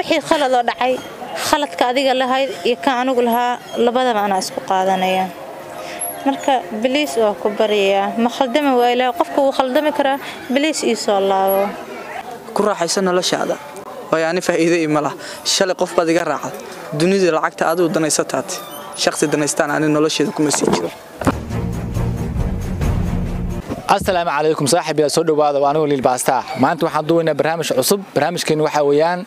wixii khalad oo dhacay khaladka adiga lahayd iyo ka anigu lahaa labadaba ana isku qaadanaya marka biliis oo ku bariya ma khaldama waa ilaa qofku uu khaldami karaa biliis ii soo laabo ku raaxaysan noloshaada way ani faa'iido imala shalay qof baad iga raacad dunida lacagta aad u danaysataad shakhsi danaystaan ani nolosheeda kuma sii jiro السلام عليكم صاحب يا سود وهذا وانا ولي الباستا ما انتم حضونا برنامج عصب برنامج كان waxa weeyaan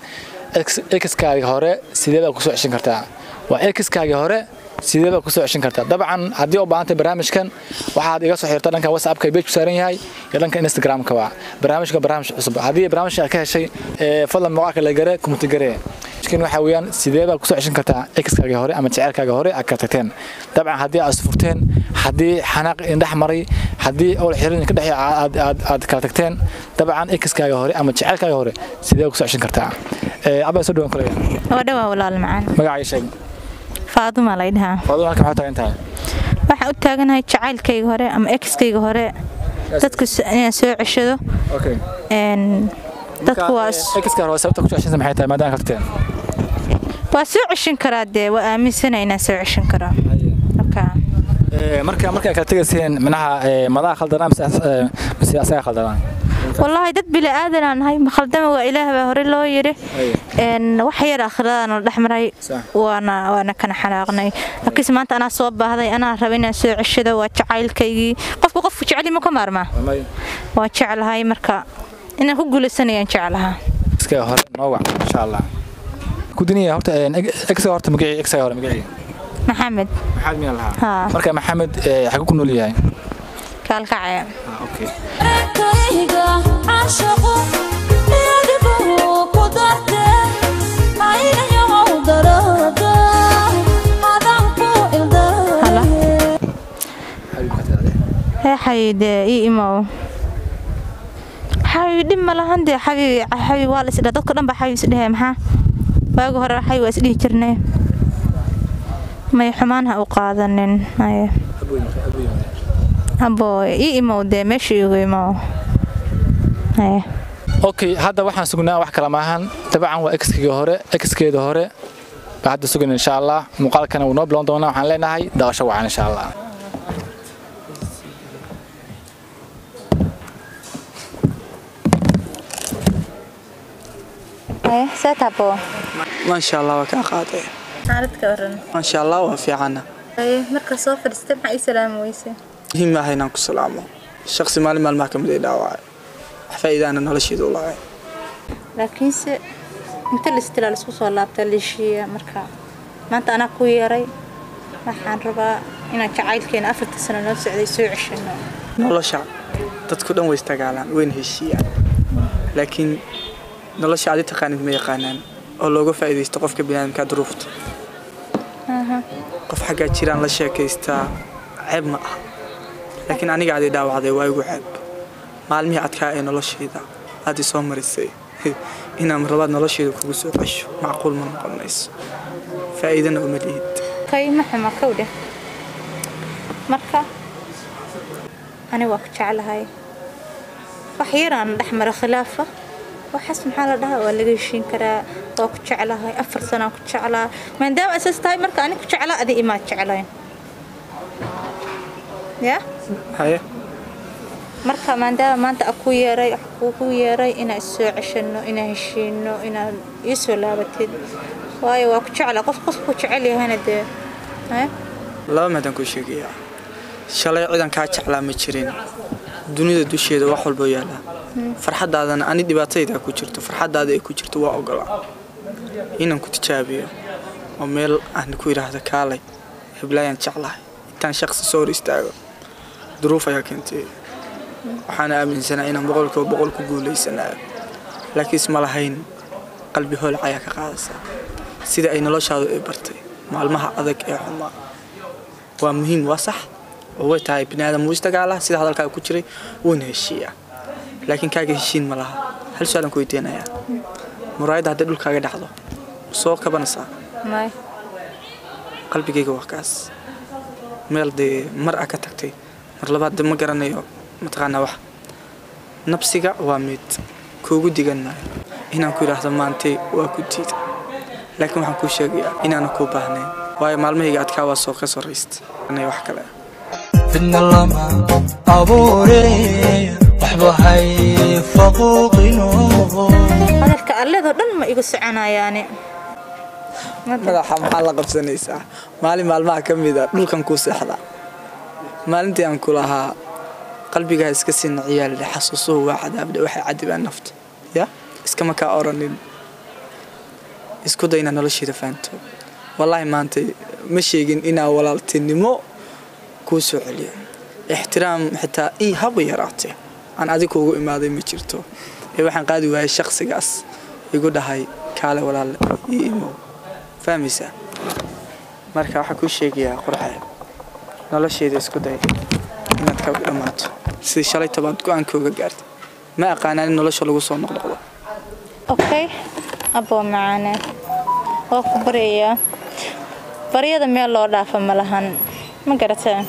x kaaga hore sideeda ku soo ceshan kartaa waa x kaaga hore sideeda ku soo ceshan kartaa dabcan hadii u baahantay barnaamijkan waxaad iga soo xirtaa dhanka WhatsApp ka page saaran yahay iyo dhanka Instagram ka waa barnaamijka barnaamij cusub hadii barnaamijka ka heshay fadlan magaca la gare comment gare kan waxa weeyaan sideeda ku soo ceshan kartaa x kaaga hore ama jecelkaaga hore aad ka tagteen dabcan hadii aad furteen hadii xanaaq indhax maray hadii oo xirin ka dhaxay aad ka tagteen dabcan x kaaga hore ama jecelkaaga hore sidee ku soo ceshan kartaa aba soo dhawan kale waa dhawaa walaal macaan magacay sheeg Faaduma Laydha Faaduma ka xataa inta waxa u taaganahay jecelkayga hore ama x kayga hore dadku inay soo ceshado okay dadku waa x kaaga hore sababta ku soo ceshan maxay tahay maadaama ka tagteen waa soo ceshan karaa de waa aaminsanaynaa soo ceshan karaa marka ka tagayseen manaha madax khaldan siyaasada khaldan والله dad bila aadan ahay ma khaldama waa ilaahay hore loo yiri wax yar akhiraan oo dhaxmaray waana kana xanaaqnay laakiin maanta ana soo baahday ana rabay inaan soo ceshado waa jacaylkaygii qofku jecel ma ka maarmaa waa jecelahay marka inaan ku guulaysanayaan jecelaha iska hore noo wac insha Allah ku diniya horta horta magacii hore magacii محمد من الله مركا محمد حقوق نولي كالكعية اوكي يا حبيبي اي امو حبيبي ما لهندي حبيبي والس dadka dhan ba xawiis dhahay maxaa waagu hore waxay waas dhigi jirnay ما يحمانها وقاذنن هاي أبوي إيه مودة ماشي يغيمو هاي أوكي هذا واحد سجنا واحد كلامهن تبعا وإكس كي هوري بعد سجن إن شاء الله مقال كنا ونوبلون دونا وحن لنا هاي داشوا عن إن شاء الله إيه ستابو ما شاء الله وكاقاتي حالتك ورن ما شاء الله وفي عنا ايه مركز صفر استمع اي سلام ويسي هي ما هينا كسلامه الشخص مالي مال محكمة داواعي فاذا انا نلشيد والله لكن انت الاستلال اسكو سو لابتا ليشيه marka maanta ana ku yeeray waxaan rabaa inaan jacaylkeena 4 sano noo socday soo ceshano nolosha dadku dhan way istagaalaan weyn heshiiyaan laakiin nolosha aad taqaanid ma yaqaanaan oo looga faa'iideysto qofka bini'aadamka duruufta qof xaga jiraan la sheekaystaa ceeb ma ah laakiin aniga aad dhaawacday waa igu ceeb maalmihii adkaa ee noloshayda aad soo marisay inaan marlabaad noloshayda kugu soo cesho macquul ma noqonayso faa'iidana uma lihid kayma xama kawda marka ani waa ku jecelahay wax yaraan dhaxmar khilaafa وحسب حالة ده ولا جيشين كرا وكتشعلها هاي 4 سنة كتشعلها من دام أساس تاي مركا أنا كتشعلها أدي إيمات شعلين يا هاي مركا من دام ما أنت أكويا راي أكويا راي إنا السوع عشانه إنا هشينه إنا يسوى لابتد واي وكتشعلها قف كتشعلي هنا ده ها لا ما تنكو شيء شلي عيدان كتشعلها متشرين dunida dusheeda wax walba yaala farxadaadana ani dhibaatayda ku jirto farxadaada ay ku jirto waa ogolaa inaan ku tijaabiyo oo meel aan ku yiraahdo kaalay heblayaan jeclahay intaan shakhsi soo istaago duruuf ayaa keentay waxaan aaminsanahay inaan boqol ku guuleysanayo laakiin isma lahayn qalbi hool ayaa ka qaadaysa sida ay noloshaadu ay bartay maalmaha adag ee xumaa waa muhiim waa sax oo tahay binaadam mustaqala sida hadalka ku jiray wana heshiya laakiin kaaga heshiin ma laha hal su'aalan ku weydiinaya muraayada hadda dhulkaaga dhacdo soo kabanaysa may qalbigayga wax kaas meel de mar ka tagtay mar labaad ma garanayo mataqaana wax nafsiga waa mid kuugu digan inaan ku yiraahdo maantay waa ku diiday laakiin waxaan kuu sheegayaa inaan ku baahnayn waayo maalmahayga adkaa waa soo ka sorayst anay wax kale fidna lama abuure waxba hay faquuqino hadalka alleedo dhan ma igu soconayaani madaxa maxaa la qabsanaysaa maalin maalmaha ka mid ah dhulkan ku seexda maalintii aan ku lahaa qalbiga iska siin ciyaal xasuusuhu waa cadaabda waxa cadibaan nafta ya iska ma ka oranin isku dayna nolosheeda faanto wallahi maanta ma sheegin inaa walaaltinimo ku soo celiyo ixtiraam xitaa in haba yaraatay aan adigu ugu imaaday ma jirto ee waxaan qaadi waayay shakhsigaas igu dhahay kaale walaal imo فهميسا marka waxa ku sheegayaa qurxay nolosheeda isku day inaad ka dhamaato si shalay tobaad go'aankooga gaarto ma aqaanaan nolosha lagu soo noqdo okay abo maana oo ku bariyada meel loo dhaafo malahan ma garataa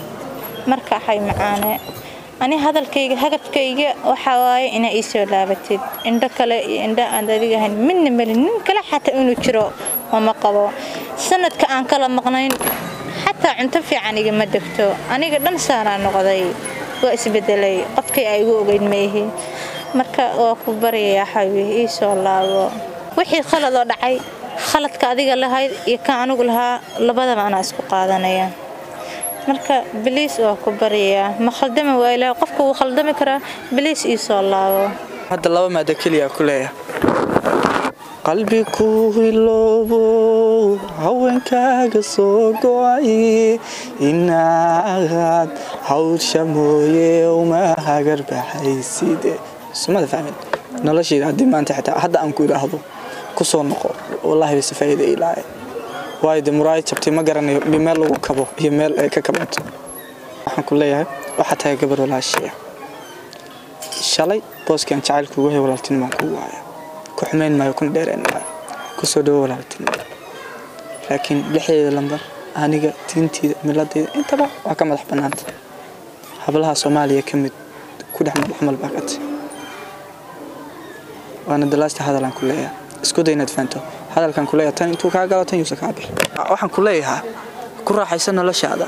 marka xay macaane ani hadalkayga hagabkayga waxa waaye ina ii soo laabatid indha kale indha aan adiga ahayn min melin kala xataa inuu jiro ma qabo sanadka aan kala maqnayn xataa cunto fiican iga ma degto aniga dhan saaraan noqday waa isbedelay qofkii ay ugu ogeyd meehi marka waa ku bariyaa xawi ii soo laabo wixii khalad oo dhacay khaladka adiga lahayd iyo ka anigu lahaa labadaba ana isku qaadanaya marka biliis oo ku bariyaa ma khaldama waa ilaa qofku uu khaldami karaa biliis ii soo laabo hadda laba maada kaliya ku leeyahay qalbi ku hiloobo haweenkaaga soo go'ay inaad hawsha mooye uma hagar baxaysid sumada fahmin nolosheeda hadii maanta xitaa hadda aan ku iraahdo ku soo noqo wallahi si faa'iido ilaahay وايد مراي جبتي ما قرني بمال وكبو هي مال ككبت waxaan ku leeyahay waxa tahay gabar walaashay shalay booskan jacaylku wahay walaaltinimo ku waaya ku xumeyn ma ku dheereen ku soo dhaw walaaltinimo laakiin lixdeeda lambar aniga tintiida miladeeda intaba waa ka madax banaanta hablaha Soomaaliya kamid ku dhaxmal xamal baaqat waana dalaasta hadalan ku leeyahay isku daynaad faanto hadalkan ku leeyahay tan intuu ka galatan yuusa ka bixi waxaan ku leeyahay ku raaxaysan noloshaada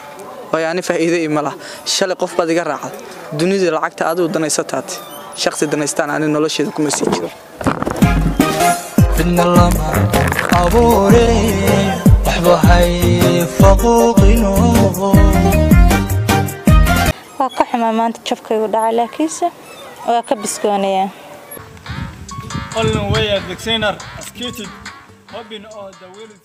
oo yaani faa'iido ima lah shalay qof baad iga raacad dunida lacagta aad u danaysataad shakhsi danaystaan aan nolosheeda kuma sii jiro fidna lama abuure waxba hay faquuqino waa ka xumaa maanta jabkaygu dhacay laakiinse waa ka biskoonaya All the way at the center, skated, hopping on the wheels.